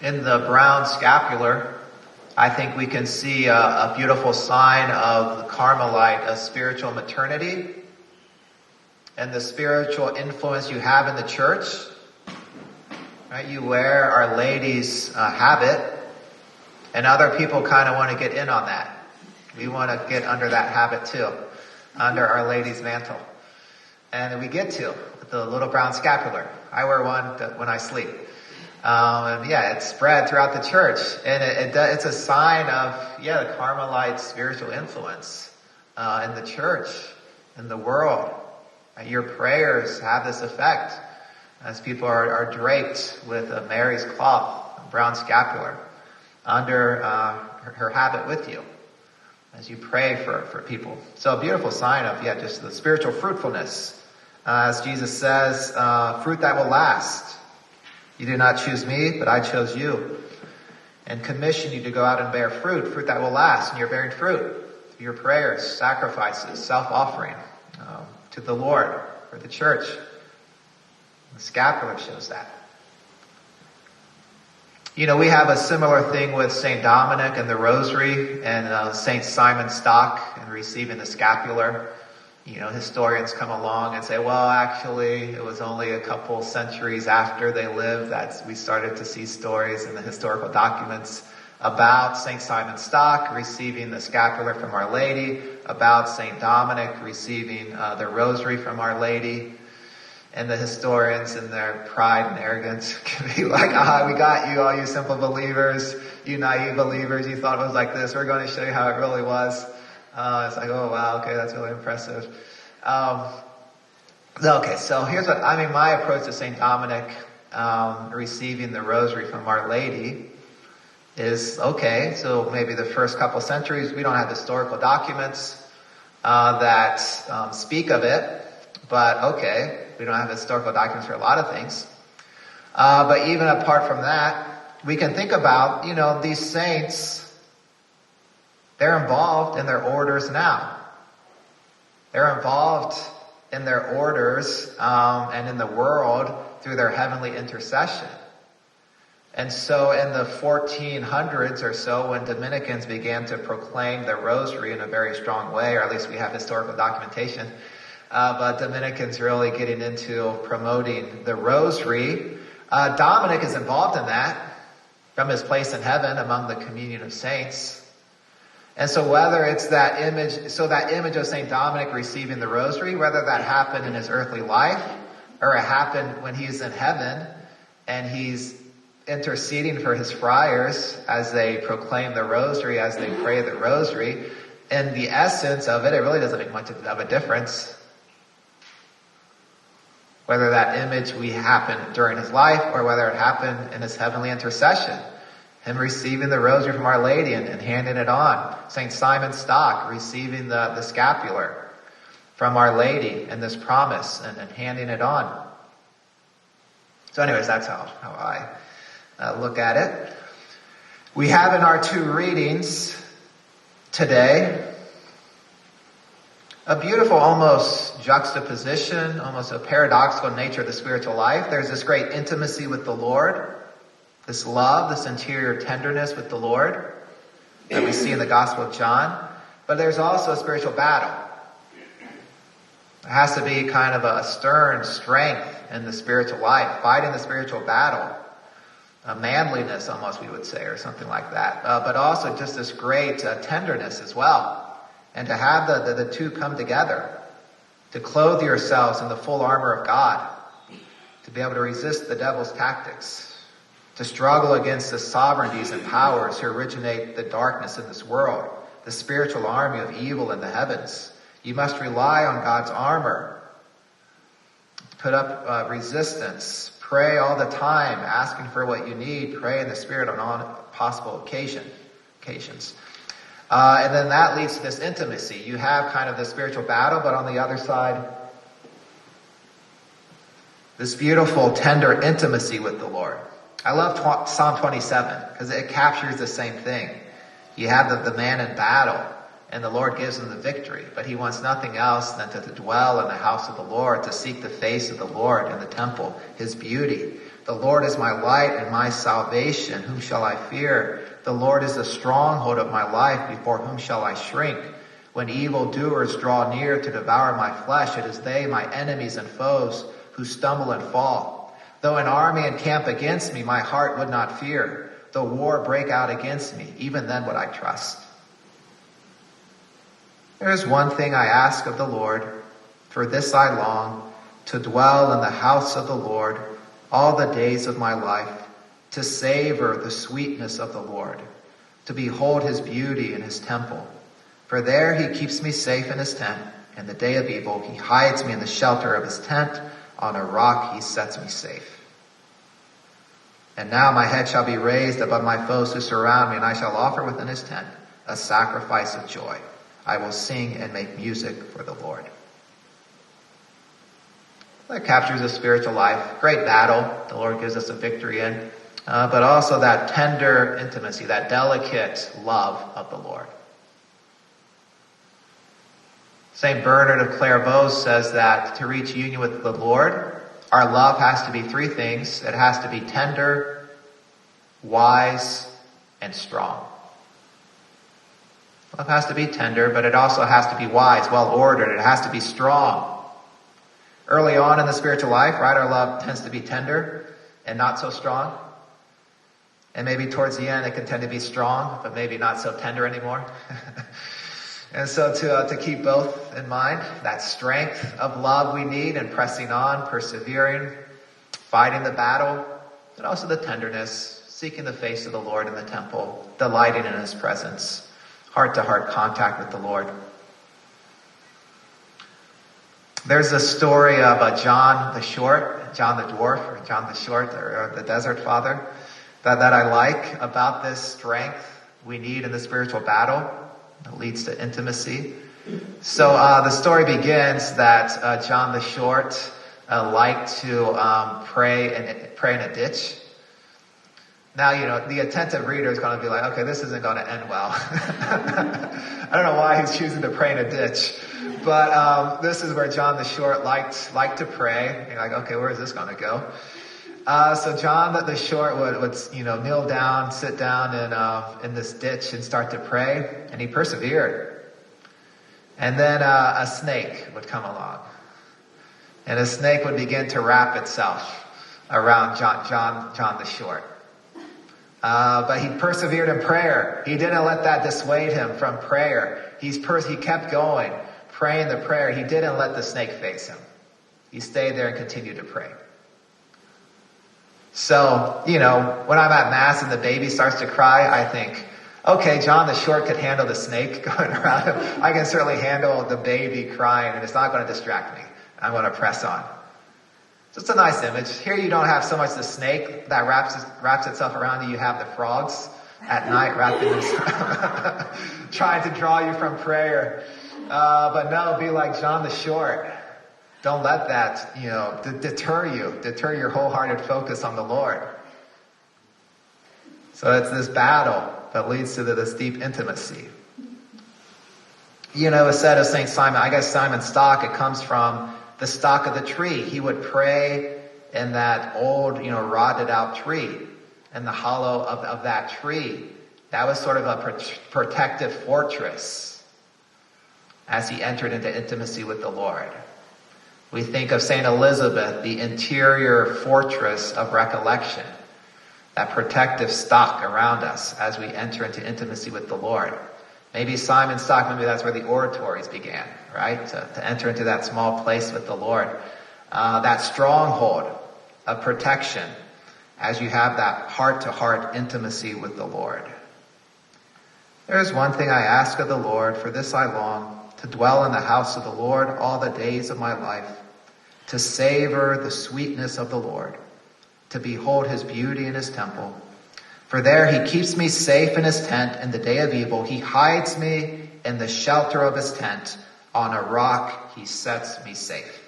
In the brown scapular, I think we can see a beautiful sign of the Carmelite, a spiritual maternity, and the spiritual influence you have in the church. Right? You wear Our Lady's habit, and other people kind of want to get in on that. We want to get under that habit too, under Our Lady's mantle. And we get to with the little brown scapular. I wear one when I sleep. And yeah, it's spread throughout the church. And it's a sign of, the Carmelite spiritual influence in the church, in the world. Your prayers have this effect as people are draped with a Mary's cloth, a brown scapular, under her habit with you as you pray for people. So a beautiful sign of, just the spiritual fruitfulness. As Jesus says, fruit that will last. You did not choose me, but I chose you. And commission you to go out and bear fruit that will last. And you're bearing fruit through your prayers, sacrifices, self-offering to the Lord, for the church. The scapular shows that. We have a similar thing with St. Dominic and the Rosary and St. Simon Stock and receiving the scapular. Historians come along and say, well, actually, it was only a couple centuries after they lived that we started to see stories in the historical documents about St. Simon Stock receiving the scapular from Our Lady, about St. Dominic receiving the Rosary from Our Lady. And the historians in their pride and arrogance can be like, we got you, all you simple believers, you naive believers, you thought it was like this. We're going to show you how it really was. It's like, oh wow, okay, that's really impressive. Okay, so here's my approach to St. Dominic receiving the Rosary from Our Lady is, okay, so maybe the first couple centuries we don't have historical documents that speak of it, but okay, we don't have historical documents for a lot of things. But even apart from that, we can think about, these saints, they're involved in their orders now. They're involved in their orders and in the world through their heavenly intercession. And so in the 1400s or so, when Dominicans began to proclaim the Rosary in a very strong way, or at least we have historical documentation, but Dominicans really getting into promoting the Rosary, Dominic is involved in that from his place in heaven among the communion of saints. And so whether it's that image of St. Dominic receiving the Rosary, whether that happened in his earthly life, or it happened when he's in heaven and he's interceding for his friars as they proclaim the Rosary, as they pray the Rosary, in the essence of it, it really doesn't make much of a difference. Whether that image happened during his life or whether it happened in his heavenly intercession. Him receiving the Rosary from Our Lady and handing it on. St. Simon Stock receiving the scapular from Our Lady and this promise and handing it on. So anyways, that's how I look at it. We have in our two readings today a beautiful almost juxtaposition, almost a paradoxical nature of the spiritual life. There's this great intimacy with the Lord, this love, this interior tenderness with the Lord that we see in the Gospel of John. But there's also a spiritual battle. There has to be kind of a stern strength in the spiritual life, fighting the spiritual battle. A manliness, almost, we would say, or something like that. But also just this great tenderness as well. And to have the two come together. To clothe yourselves in the full armor of God. To be able to resist the devil's tactics. To struggle against the sovereignties and powers who originate the darkness in this world. The spiritual army of evil in the heavens. You must rely on God's armor. Put up resistance. Pray all the time, asking for what you need. Pray in the Spirit on all possible occasions. And then that leads to this intimacy. You have kind of the spiritual battle, but on the other side, this beautiful, tender intimacy with the Lord. I love Psalm 27 because it captures the same thing. You have the man in battle, and the Lord gives him the victory. But he wants nothing else than to dwell in the house of the Lord, to seek the face of the Lord in the temple, his beauty. The Lord is my light and my salvation. Whom shall I fear? The Lord is the stronghold of my life. Before whom shall I shrink? When evildoers draw near to devour my flesh, it is they, my enemies and foes, who stumble and fall. Though an army encamp against me, my heart would not fear. Though war break out against me, even then would I trust. There is one thing I ask of the Lord, for this I long, to dwell in the house of the Lord all the days of my life, to savor the sweetness of the Lord, to behold his beauty in his temple. For there he keeps me safe in his tent. In the day of evil, he hides me in the shelter of his tent. On a rock he sets me safe. And now my head shall be raised above my foes who surround me, and I shall offer within his tent a sacrifice of joy. I will sing and make music for the Lord. That captures the spiritual life. Great battle the Lord gives us a victory in. But also that tender intimacy, that delicate love of the Lord. St. Bernard of Clairvaux says that to reach union with the Lord, our love has to be three things. It has to be tender, wise, and strong. Love has to be tender, but it also has to be wise, well-ordered. It has to be strong. Early on in the spiritual life, right, our love tends to be tender and not so strong. And maybe towards the end, it can tend to be strong, but maybe not so tender anymore. And so to keep both in mind, that strength of love we need and pressing on, persevering, fighting the battle, and also the tenderness, seeking the face of the Lord in the temple, delighting in his presence, heart-to-heart contact with the Lord. There's a story of John the Short, John the Dwarf, or John the Short, or the Desert Father, that I like about this strength we need in the spiritual battle. It leads to intimacy. So the story begins that John the Short liked to pray in a ditch. Now, the attentive reader is going to be like, okay, this isn't going to end well. I don't know why he's choosing to pray in a ditch. But this is where John the Short liked to pray. You're like, okay, where is this going to go? So John the Short would kneel down, sit down in this ditch and start to pray, and he persevered. And then a snake would come along, and a snake would begin to wrap itself around John the Short. But he persevered in prayer. He didn't let that dissuade him from prayer. He kept going, praying the prayer. He didn't let the snake face him. He stayed there and continued to pray. So, when I'm at Mass and the baby starts to cry, I think, okay, John the Short could handle the snake going around him. I can certainly handle the baby crying, and it's not going to distract me. I'm going to press on. So it's a nice image. Here you don't have so much the snake that wraps itself around you. You have the frogs at night wrapping themselves, trying to draw you from prayer. But no, be like John the Short. Don't let that, deter your wholehearted focus on the Lord. So it's this battle that leads to this deep intimacy. It's said of St. Simon, I guess Simon's stock, it comes from the stock of the tree. He would pray in that old, rotted out tree, in the hollow of that tree. That was sort of a protective fortress as he entered into intimacy with the Lord. We think of St. Elizabeth, the interior fortress of recollection, that protective stock around us as we enter into intimacy with the Lord. Maybe Simon's stock, maybe that's where the oratories began, right? To enter into that small place with the Lord. That stronghold of protection as you have that heart-to-heart intimacy with the Lord. There is one thing I ask of the Lord, for this I long, to dwell in the house of the Lord all the days of my life, to savor the sweetness of the Lord, to behold his beauty in his temple. For there he keeps me safe in his tent in the day of evil. He hides me in the shelter of his tent. On a rock he sets me safe.